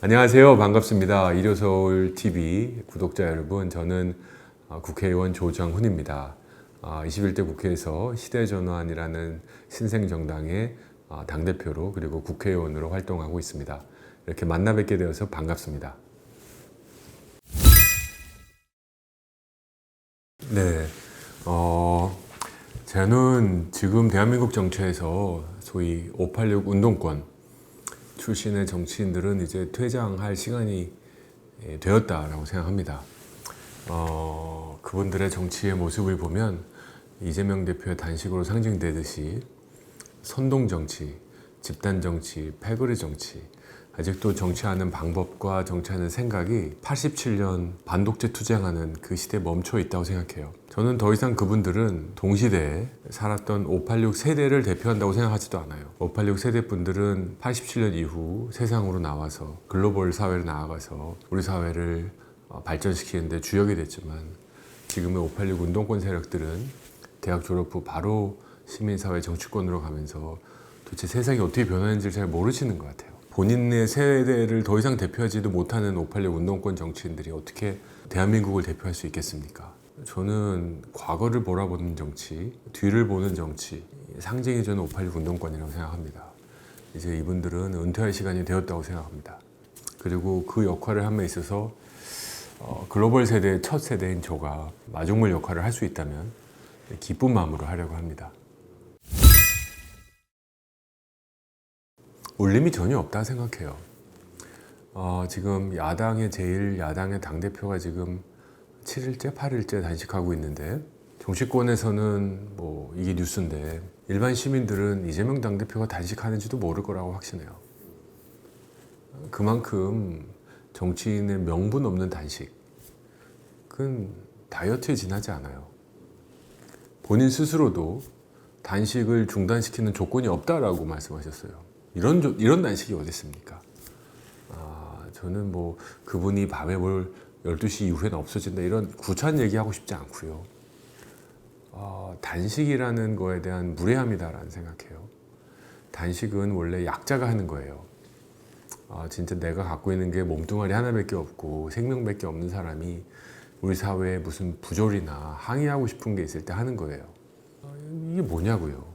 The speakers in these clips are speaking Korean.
안녕하세요. 반갑습니다. 일요서울TV 구독자 여러분, 저는 국회의원 조정훈입니다. 21대 국회에서 시대전환이라는 신생정당의 당대표로 그리고 국회의원으로 활동하고 있습니다. 이렇게 만나 뵙게 되어서 반갑습니다. 네, 저는 지금 대한민국 정치에서 소위 586 운동권 출신의 정치인들은 이제 퇴장할 시간이 되었다라고 생각합니다. 그분들의 정치의 모습을 보면 이재명 대표의 단식으로 상징되듯이 선동 정치, 집단 정치, 패거리 정치, 아직도 정치하는 방법과 정치하는 생각이 87년 반독재 투쟁하는 그 시대에 멈춰 있다고 생각해요. 저는 더 이상 그분들은 동시대에 살았던 586 세대를 대표한다고 생각하지도 않아요. 586 세대 분들은 87년 이후 세상으로 나와서 글로벌 사회로 나아가서 우리 사회를 발전시키는데 주역이 됐지만, 지금의 586 운동권 세력들은 대학 졸업 후 바로 시민사회 정치권으로 가면서 도대체 세상이 어떻게 변하는지를 잘 모르시는 것 같아요. 본인의 세대를 더 이상 대표하지도 못하는 586 운동권 정치인들이 어떻게 대한민국을 대표할 수 있겠습니까? 저는 과거를 바라보는 정치, 뒤를 보는 정치, 상징이 저는 586 운동권이라고 생각합니다. 이제 이분들은 은퇴할 시간이 되었다고 생각합니다. 그리고 그 역할을 함에 있어서 글로벌 세대의 첫 세대인 저가 마중물 역할을 할 수 있다면 기쁜 마음으로 하려고 합니다. 울림이 전혀 없다 생각해요. 지금 야당의 야당의 당대표가 지금 7일째, 8일째 단식하고 있는데, 정치권에서는 뭐 이게 뉴스인데 일반 시민들은 이재명 당대표가 단식하는지도 모를 거라고 확신해요. 그만큼 정치인의 명분 없는 단식은 다이어트에 지나지 않아요. 본인 스스로도 단식을 중단시키는 조건이 없다라고 말씀하셨어요. 이런 단식이 어디 있습니까? 저는 뭐 그분이 밤에 뭘 12시 이후에는 없어진다 이런 구차한 얘기하고 싶지 않고요. 단식이라는 거에 대한 무례함이다라는 생각해요. 단식은 원래 약자가 하는 거예요. 진짜 내가 갖고 있는 게 몸뚱아리 하나밖에 없고 생명밖에 없는 사람이 우리 사회에 무슨 부조리나 항의하고 싶은 게 있을 때 하는 거예요. 이게 뭐냐고요.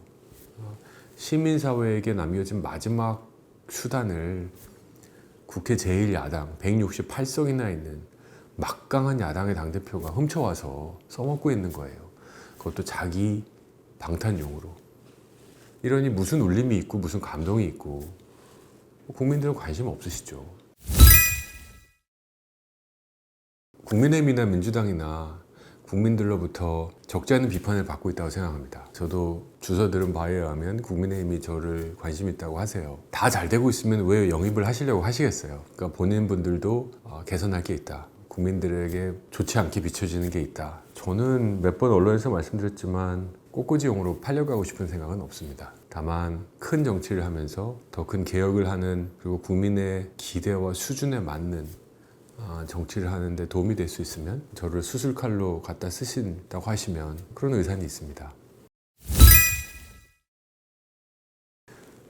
시민사회에게 남겨진 마지막 수단을 국회 제1야당 168석이나 있는 막강한 야당의 당대표가 훔쳐와서 써먹고 있는 거예요. 그것도 자기 방탄용으로. 이러니 무슨 울림이 있고 무슨 감동이 있고, 국민들은 관심 없으시죠. 국민의힘이나 민주당이나 국민들로부터 적지 않은 비판을 받고 있다고 생각합니다. 저도 주워 들은 바에 의하면 국민의힘이 저를 관심 있다고 하세요. 다 잘 되고 있으면 왜 영입을 하시려고 하시겠어요? 그러니까 본인 분들도 개선할 게 있다, 국민들에게 좋지 않게 비춰지는 게 있다. 저는 몇 번 언론에서 말씀드렸지만 꽃꽂이용으로 팔려가고 싶은 생각은 없습니다. 다만 큰 정치를 하면서 더 큰 개혁을 하는, 그리고 국민의 기대와 수준에 맞는 정치를 하는데 도움이 될 수 있으면 저를 수술칼로 갖다 쓰신다고 하시면 그런 의사는 있습니다.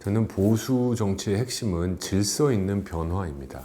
저는 보수 정치의 핵심은 질서 있는 변화입니다.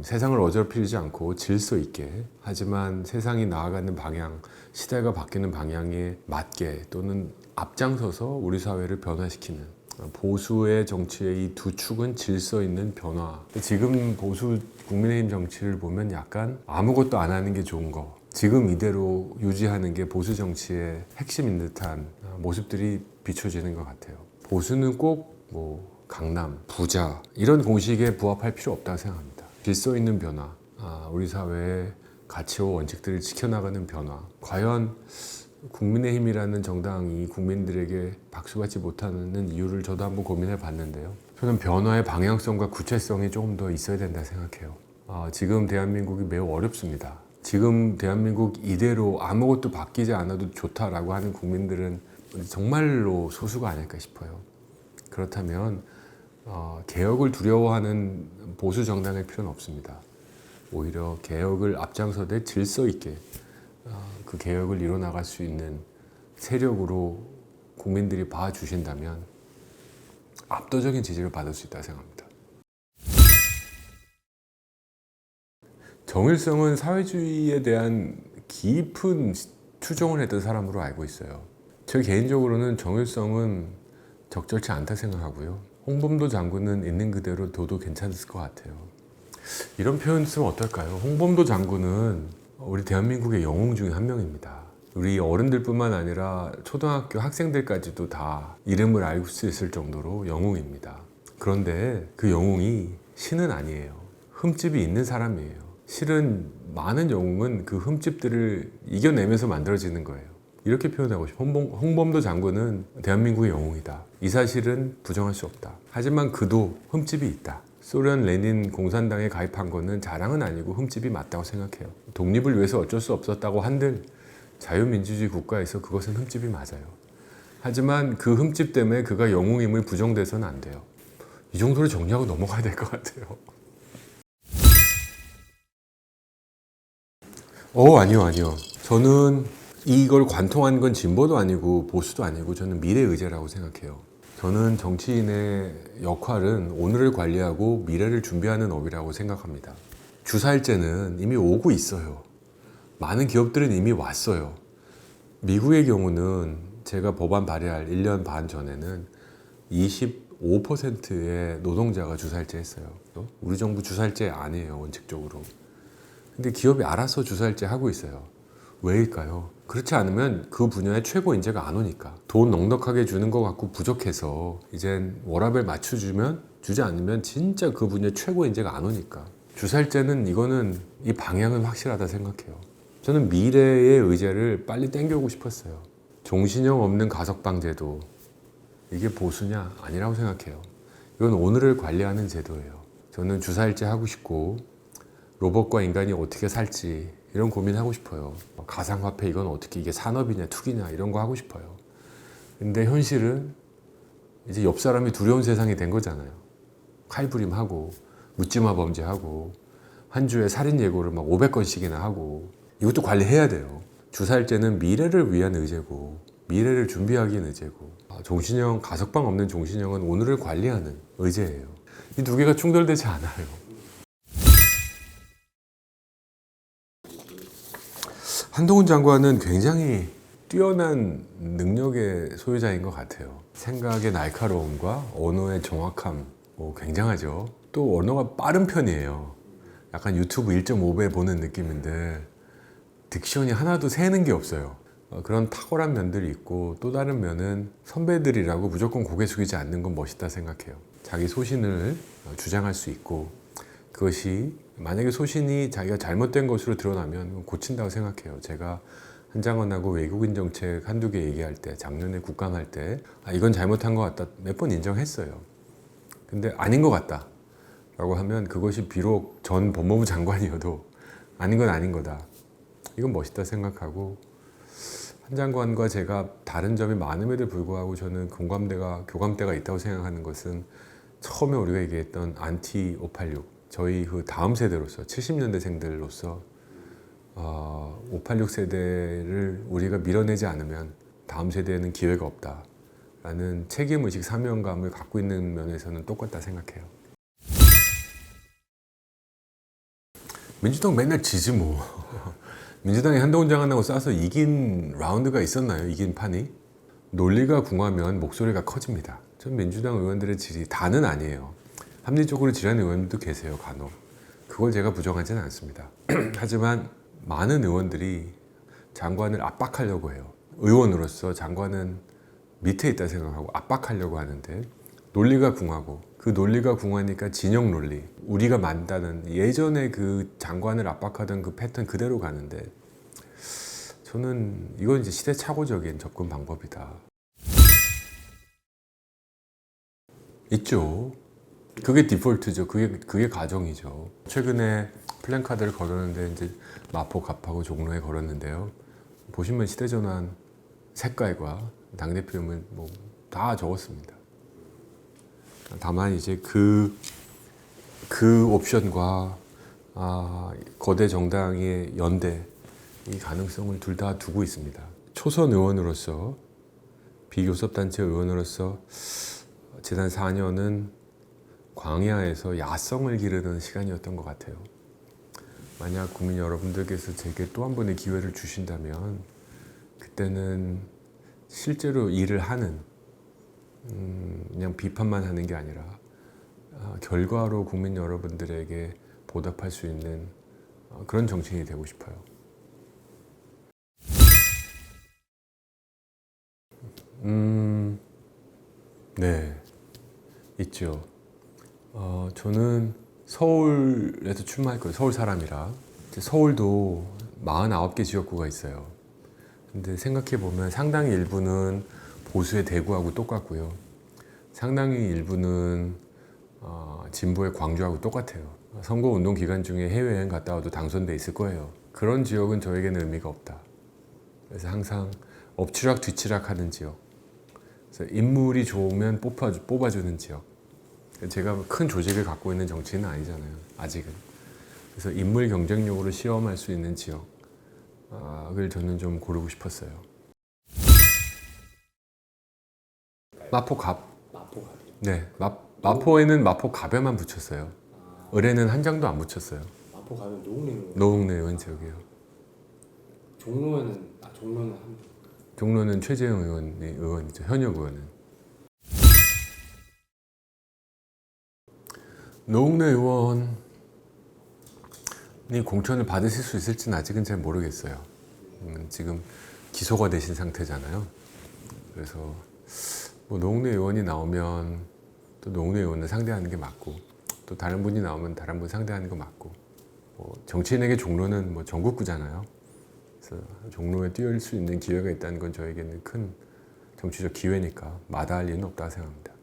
세상을 어지럽히지 않고 질서 있게, 하지만 세상이 나아가는 방향, 시대가 바뀌는 방향에 맞게 또는 앞장서서 우리 사회를 변화시키는 보수의 정치의 이 두 축은 질서 있는 변화. 지금 보수 국민의힘 정치를 보면 약간 아무것도 안 하는 게 좋은 거, 지금 이대로 유지하는 게 보수 정치의 핵심인 듯한 모습들이 비춰지는 것 같아요. 보수는 꼭 뭐 강남, 부자 이런 공식에 부합할 필요 없다고 생각합니다. 질서 있는 변화, 우리 사회의 가치와 원칙들을 지켜나가는 변화. 과연 국민의힘이라는 정당이 국민들에게 박수받지 못하는 이유를 저도 한번 고민해 봤는데요. 저는 변화의 방향성과 구체성이 조금 더 있어야 된다 생각해요. 지금 대한민국이 매우 어렵습니다. 지금 대한민국 이대로 아무것도 바뀌지 않아도 좋다라고 하는 국민들은 정말로 소수가 아닐까 싶어요. 그렇다면 개혁을 두려워하는 보수 정당의 필요는 없습니다. 오히려 개혁을 앞장서되 질서 있게 그 개혁을 이뤄나갈 수 있는 세력으로 국민들이 봐주신다면 압도적인 지지를 받을 수 있다고 생각합니다. 정일성은 사회주의에 대한 깊은 추종을 했던 사람으로 알고 있어요. 저 개인적으로는 정일성은 적절치 않다 생각하고요. 홍범도 장군은 있는 그대로 둬도 괜찮을 것 같아요. 이런 표현 쓰면 어떨까요? 홍범도 장군은 우리 대한민국의 영웅 중에 한 명입니다. 우리 어른들뿐만 아니라 초등학교 학생들까지도 다 이름을 알 수 있을 정도로 영웅입니다. 그런데 그 영웅이 신은 아니에요. 흠집이 있는 사람이에요. 실은 많은 영웅은 그 흠집들을 이겨내면서 만들어지는 거예요. 이렇게 표현하고 싶어요. 홍범도 장군은 대한민국의 영웅이다. 이 사실은 부정할 수 없다. 하지만 그도 흠집이 있다. 소련 레닌 공산당에 가입한 거는 자랑은 아니고 흠집이 맞다고 생각해요. 독립을 위해서 어쩔 수 없었다고 한들 자유민주주의 국가에서 그것은 흠집이 맞아요. 하지만 그 흠집 때문에 그가 영웅임을 부정돼서는 안 돼요. 이 정도로 정리하고 넘어가야 될 것 같아요. 아니요. 저는 이걸 관통하는 건 진보도 아니고 보수도 아니고 저는 미래의제라고 생각해요. 저는 정치인의 역할은 오늘을 관리하고 미래를 준비하는 업이라고 생각합니다. 주사일제는 이미 오고 있어요. 많은 기업들은 이미 왔어요. 미국의 경우는 제가 법안 발의할 1년 반 전에는 25%의 노동자가 주사일제 했어요. 우리 정부 주사일제 아니에요, 원칙적으로. 근데 기업이 알아서 주사일제 하고 있어요. 왜일까요? 그렇지 않으면 그 분야의 최고 인재가 안 오니까. 돈 넉넉하게 주는 것 같고 부족해서 이젠 워라밸 맞춰주면 주지 않으면 진짜 그 분야의 최고 인재가 안 오니까. 주사일제는 이거는 이 방향은 확실하다 생각해요. 저는 미래의 의제를 빨리 땡겨오고 싶었어요. 종신형 없는 가석방 제도, 이게 보수냐? 아니라고 생각해요. 이건 오늘을 관리하는 제도예요. 저는 주사일제 하고 싶고 로봇과 인간이 어떻게 살지 이런 고민하고 싶어요. 가상화폐 이건 어떻게 이게 산업이냐 투기냐 이런 거 하고 싶어요. 근데 현실은 이제 옆 사람이 두려운 세상이 된 거잖아요. 칼부림하고 묻지마 범죄하고 한 주에 살인 예고를 막 500건씩이나 하고 이것도 관리해야 돼요. 주사일제는 미래를 위한 의제고 미래를 준비하기 위한 의제고 종신형 가석방 없는 종신형은 오늘을 관리하는 의제예요. 이 두 개가 충돌되지 않아요. 한동훈 장관은 굉장히 뛰어난 능력의 소유자인 것 같아요. 생각의 날카로움과 언어의 정확함 굉장하죠. 또 언어가 빠른 편이에요. 약간 유튜브 1.5배 보는 느낌인데 딕션이 하나도 새는 게 없어요. 그런 탁월한 면들이 있고 또 다른 면은 선배들이라고 무조건 고개 숙이지 않는 건 멋있다 생각해요. 자기 소신을 주장할 수 있고 그것이 만약에 소신이 자기가 잘못된 것으로 드러나면 고친다고 생각해요. 제가 한장원하고 외국인 정책 한두 개 얘기할 때 작년에 국감할 때 이건 잘못한 것 같다 몇 번 인정했어요. 근데 아닌 것 같다 라고 하면 그것이 비록 전 법무부 장관이어도 아닌 건 아닌 거다. 이건 멋있다 생각하고 한 장관과 제가 다른 점이 많음에도 불구하고 저는 교감대가 있다고 생각하는 것은 처음에 우리가 얘기했던 안티 586 저희 그 다음 세대로서 70년대생들로서 586 세대를 우리가 밀어내지 않으면 다음 세대에는 기회가 없다라는 책임의식 사명감을 갖고 있는 면에서는 똑같다 생각해요. 민주당 맨날 지지 뭐. 민주당이 한동훈 장관하고 싸서 이긴 라운드가 있었나요? 이긴 판이? 논리가 궁하면 목소리가 커집니다. 전 민주당 의원들의 질이 다는 아니에요. 합리적으로 질하는 의원들도 계세요, 간혹. 그걸 제가 부정하지는 않습니다. 하지만 많은 의원들이 장관을 압박하려고 해요. 의원으로서 장관은 밑에 있다 생각하고 압박하려고 하는데 논리가 궁하고 그 논리가 궁하니까 진영 논리, 우리가 만다는 예전에 그 장관을 압박하던 그 패턴 그대로 가는데 저는 이건 이제 시대착오적인 접근 방법이다. 있죠. 그게 디폴트죠. 그게 가정이죠. 최근에 플랜카드를 걸었는데 이제 마포, 갑하고 종로에 걸었는데요. 보시면 시대전환 색깔과 당대표 이름을 다 적었습니다. 다만 이제 그 옵션과 거대 정당의 연대 이 가능성을 둘 다 두고 있습니다. 초선 의원으로서 비교섭단체 의원으로서 지난 4년은 광야에서 야성을 기르는 시간이었던 것 같아요. 만약 국민 여러분들께서 제게 또 한 번의 기회를 주신다면 그때는 실제로 일을 하는 그냥 비판만 하는 게 아니라 결과로 국민 여러분들에게 보답할 수 있는 그런 정치인이 되고 싶어요. 네, 있죠. 저는 서울에서 출마할 거예요. 서울 사람이라. 서울도 49개 지역구가 있어요. 근데 생각해보면 상당히 일부는 보수의 대구하고 똑같고요. 상당히 일부는 진보의 광주하고 똑같아요. 선거운동 기간 중에 해외여행 갔다 와도 당선돼 있을 거예요. 그런 지역은 저에게는 의미가 없다. 그래서 항상 엎치락 뒤치락 하는 지역. 그래서 인물이 좋으면 뽑아주는 지역. 제가 큰 조직을 갖고 있는 정치인은 아니잖아요. 아직은. 그래서 인물 경쟁력으로 시험할 수 있는 지역을 저는 좀 고르고 싶었어요. 마포갑. 마포갑이요? 네, 마포에는 마포갑에만 붙였어요. 을에는 한 장도 안 붙였어요. 마포갑은 노웅래 노웅래 의원 지역이요. 종로는 한 분. 종로는 최재형 의원이죠. 현역 의원은. 노웅래 의원이 공천을 받으실 수 있을지는 아직은 잘 모르겠어요. 지금 기소가 되신 상태잖아요. 그래서 뭐 노웅래 의원이 나오면 또 노웅래 의원을 상대하는 게 맞고, 또 다른 분이 나오면 다른 분 상대하는 거 맞고, 뭐 정치인에게 종로는 뭐 전국구잖아요. 그래서 종로에 뛰어올 수 있는 기회가 있다는 건 저에게는 큰 정치적 기회니까 마다할 일은 없다고 생각합니다.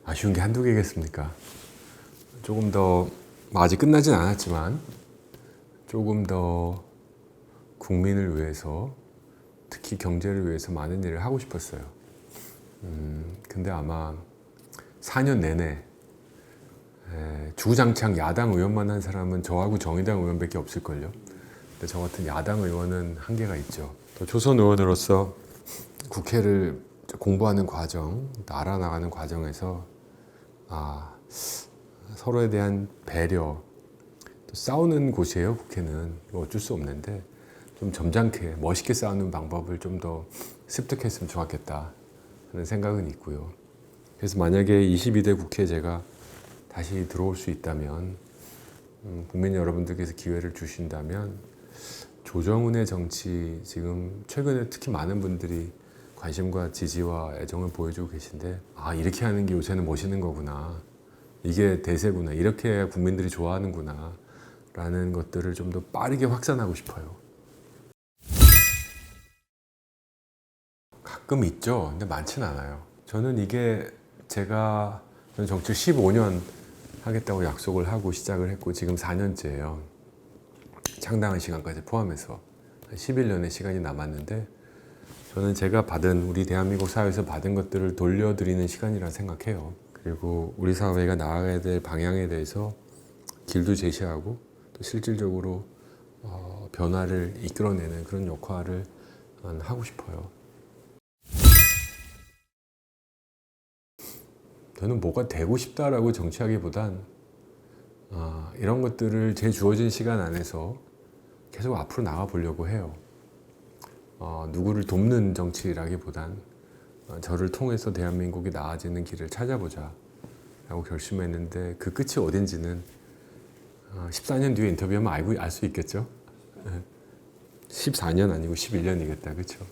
아쉬운 게 한두 개겠습니까? 조금 더, 아직 끝나진 않았지만 조금 더 국민을 위해서, 특히 경제를 위해서 많은 일을 하고 싶었어요. 근데 아마 4년 내내 주구장창 야당 의원만 한 사람은 저하고 정의당 의원밖에 없을걸요. 근데 저 같은 야당 의원은 한계가 있죠. 또 조선 의원으로서 국회를 공부하는 과정, 또 알아나가는 과정에서 서로에 대한 배려, 또 싸우는 곳이에요. 국회는 어쩔 수 없는데 좀 점잖게 멋있게 싸우는 방법을 좀 더 습득했으면 좋았겠다 하는 생각은 있고요. 그래서 만약에 22대 국회에 제가 다시 들어올 수 있다면, 국민 여러분들께서 기회를 주신다면 조정훈의 정치, 지금 최근에 특히 많은 분들이 관심과 지지와 애정을 보여주고 계신데, 이렇게 하는 게 요새는 멋있는 거구나, 이게 대세구나, 이렇게 해야 국민들이 좋아하는구나 라는 것들을 좀 더 빠르게 확산하고 싶어요. 가끔 있죠. 근데 많진 않아요. 저는 저는 정치 15년 하겠다고 약속을 하고 시작을 했고 지금 4년째예요. 창당한 시간까지 포함해서 11년의 시간이 남았는데, 저는 제가 우리 대한민국 사회에서 받은 것들을 돌려드리는 시간이라 생각해요. 그리고 우리 사회가 나아가야 될 방향에 대해서 길도 제시하고 또 실질적으로 변화를 이끌어내는 그런 역할을 하고 싶어요. 저는 뭐가 되고 싶다라고 정치하기보단 이런 것들을 제 주어진 시간 안에서 계속 앞으로 나가 보려고 해요. 누구를 돕는 정치라기보단 저를 통해서 대한민국이 나아지는 길을 찾아보자 라고 결심했는데, 그 끝이 어딘지는 14년 뒤에 인터뷰하면 알 수 있겠죠? 14년 아니고 11년이겠다, 그렇죠?